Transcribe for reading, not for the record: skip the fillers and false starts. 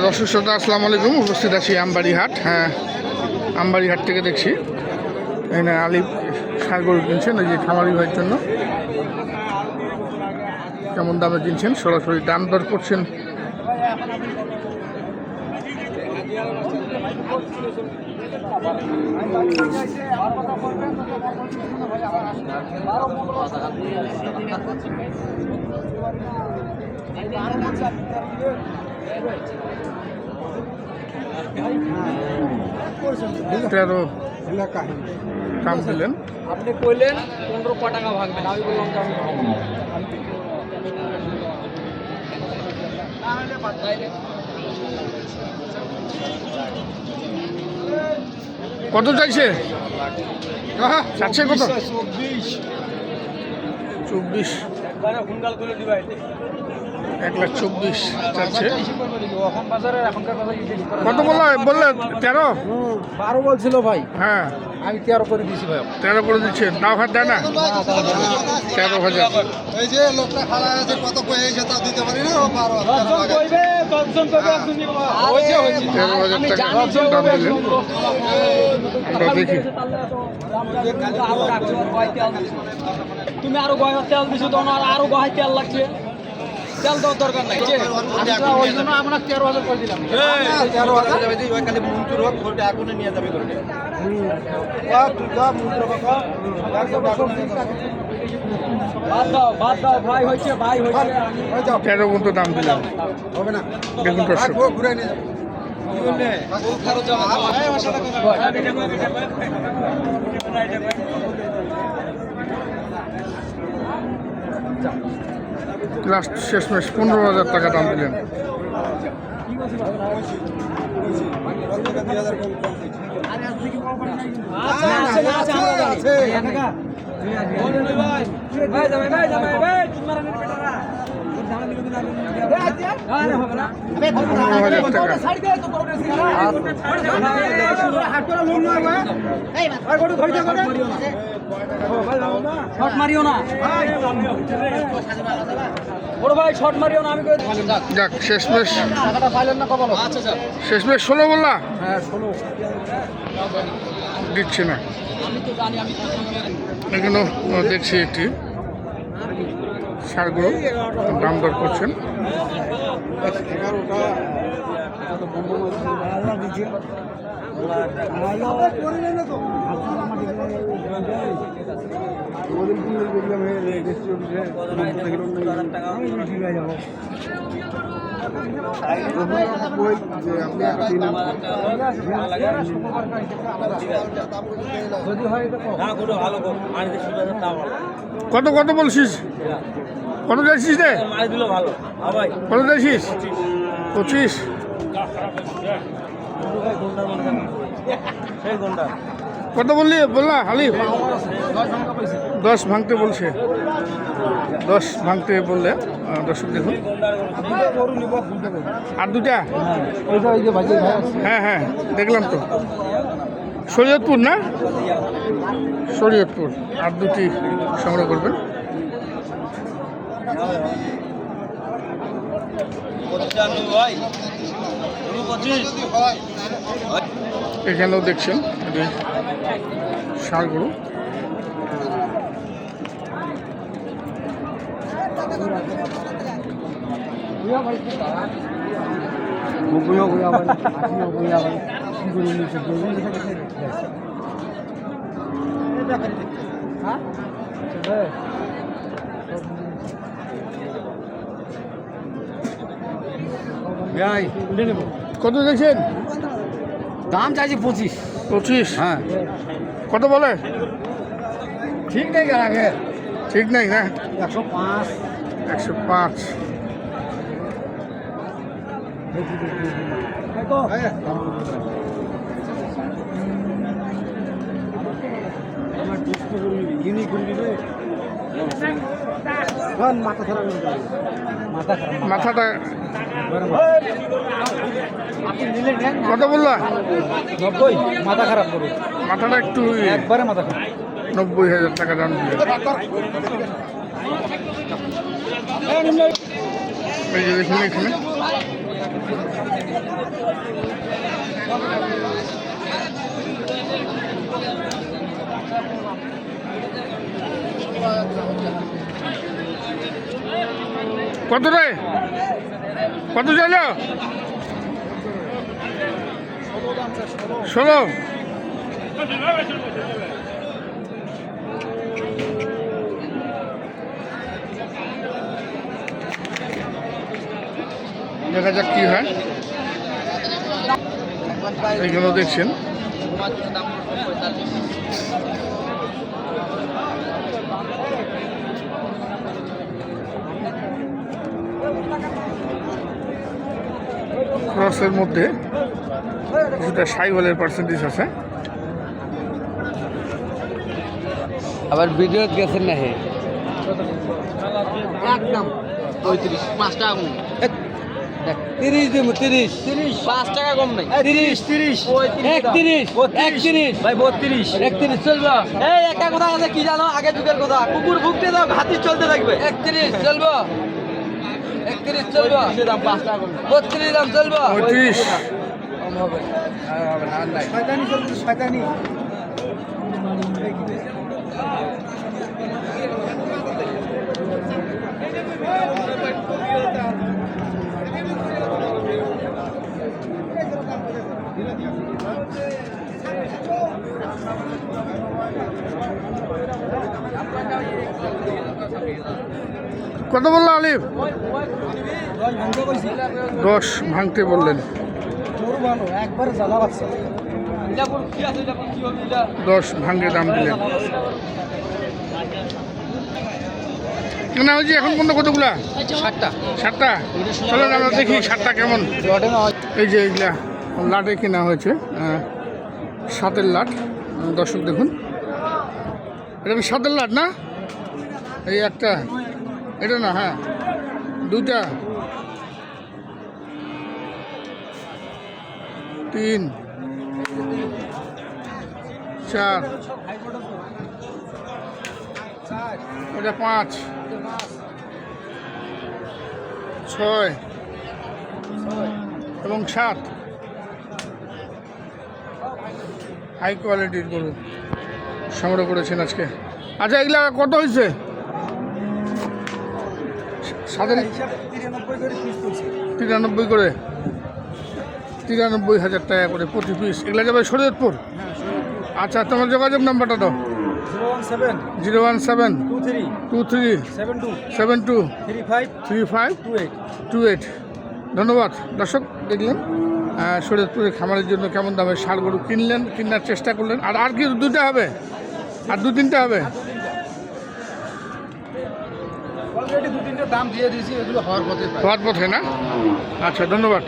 দর্শক শ্রোতা আসসালামু আলাইকুম। উপস্থিত আছি আমবাড়ি হাট। হ্যাঁ, আমবাড়ি হাট থেকে দেখছি এখানে আলিফ ষাঁড় গরু কিনছেন ওই যে খামারি ভাইয়ের জন্য। কেমন দামে কিনছেন, সরাসরি দাম দর করছেন। তেরো দাম দিলেন, আপনি কইলেন 15 টাকা ভাগবেন, আমি বললাম কত চাইছে? চাচ্ছে কত? 24। 1,24,00,000 চাচ্ছে। কত বললে? 13? 12 বলছিল ভাই। হ্যাঁ, আমি 13 করে দিয়েছি ভাই। 13 করে দিচ্ছেন। দাও হাত দেয় না? 13,000। এই যে লোকটা খাড়া আছে, কত কয়েছে তা দিতে পারি না। 13,000 টাকা দাম দিলেন। আমরা দেখি তুমি আরো গয় তেল দিছো, তোমার আরো গয় তেল লাগছে। তেল দেওয়ার দরকার নাই, ওই জন্য আমরা 13,000 করে দিলাম। 13,000 খালি মন্ত্র হোক, ঘরটা আগুনে নিয়ে যাবে ঘরটা। বাদ দাও ভাই, হয়েছে ভাই, হয়েছে। 13 পর্যন্ত দাম দিলাম। হবে না, দেখুন দর্শক, ঘুরে নিয়ে লাস্ট শেষমেশ 15,000 টাকা দাম দিলেন। শর্ট মারিও না বড় ভাই, শর্ট মারিও না। আমি যাক, শেষমেশ টাকাটা পাইলেন না কপাল। ষেষমেশ 16 বললা? হ্যাঁ 16 দিচ্ছে না। আমি তো জানি, আমি এখানেও দেখছি একটি ষাঁড়গুলো দাম দর করছেন। কত কত বলছিস? কত যাচ্ছিস রে? কত যাচ্ছিস? 25। কত বললা আলিফ? 10 ভাঙতে বলছে। 10 ভাঙতে বললে দর্শক দেখুন। আর দুটা? হ্যাঁ হ্যাঁ, দেখলাম তো। শরীয়তপুর না? শরীয়তপুর। আর দুটি সংগ্রহ করবেন। এখানেও দেখছেন ষাঁড়গুলো। কত দেখছেন? দাম চাইছি 25। 25? হ্যাঁ। কত বলে? ঠিক নেই আগে, ঠিক নেই না? 105। 105। মাথাটা কত বললা? 90। মাথা খারাপ করবে, মাথাটা একটু একবারে মাথা খারাপ। 90,000 টাকা দাম দিলেন। এই যে দেখুন এখানে কত রে? কত চাইল? 16। দেখা যাক কি হয়। এগুলো দেখছেন ক্রসের মধ্যে কিছুটা সাইওয়ালের পার্সেন্টেজ আছে। আবার ভিডিও গেছেন না হে একদম 35 5 টাকা কম 30 দেব 30 5 টাকা কম নাই 30 31 ভাই 32 31 চলবে। এই একটা কথা আছে কি জানো, আগে যুগের কথা, কুকুর ভুগতে দাও হাতি চলতে থাকবে। 31 চলবে 31 চলবে, দাম 5 টাকা কম 32 দাম চলবে 35। কম হবে হবে না নাই শয়তানি চলবে শয়তানি। কত বললো আলিফ? 10 ভাঙতে বললেন। 10 ভাঙে দাম দিলেন। কেনা হয়েছে এখন পর্যন্ত কতগুলা? 7টা। চলেন আমরা দেখি 7টা কেমন। এই যে এইগুলা লাটে কেনা হয়েছে, 7-এর লাট। দর্শক দেখুন, এটা কি 7-এর লাট না? এই একটা, এটা না, হ্যাঁ 2টা 3 4, এটা 5 6 এবং 7। হাই কোয়ালিটির গরু সংগ্রহ করেছেন আজকে। আচ্ছা, এগুলা কত হয়েছে? 93 করে, 93,000 টাকা করে প্রতি পিস। এগুলা যাবে শরীয়তপুর। আচ্ছা, তোমার যোগাযোগ নাম্বারটা দাও। 017 23 72 3528। ধন্যবাদ। দর্শক দেখলেন শরীয়তপুরের খামারের জন্য কেমন দামে ষাঁড় গরু কেনার চেষ্টা করলেন। আর কি 2টা হবে? আর 2-3টা হবে? অলরেডি 2-3টা দাম দিয়ে দিয়েছি, এগুলো হওয়ার পথে না? আচ্ছা, ধন্যবাদ।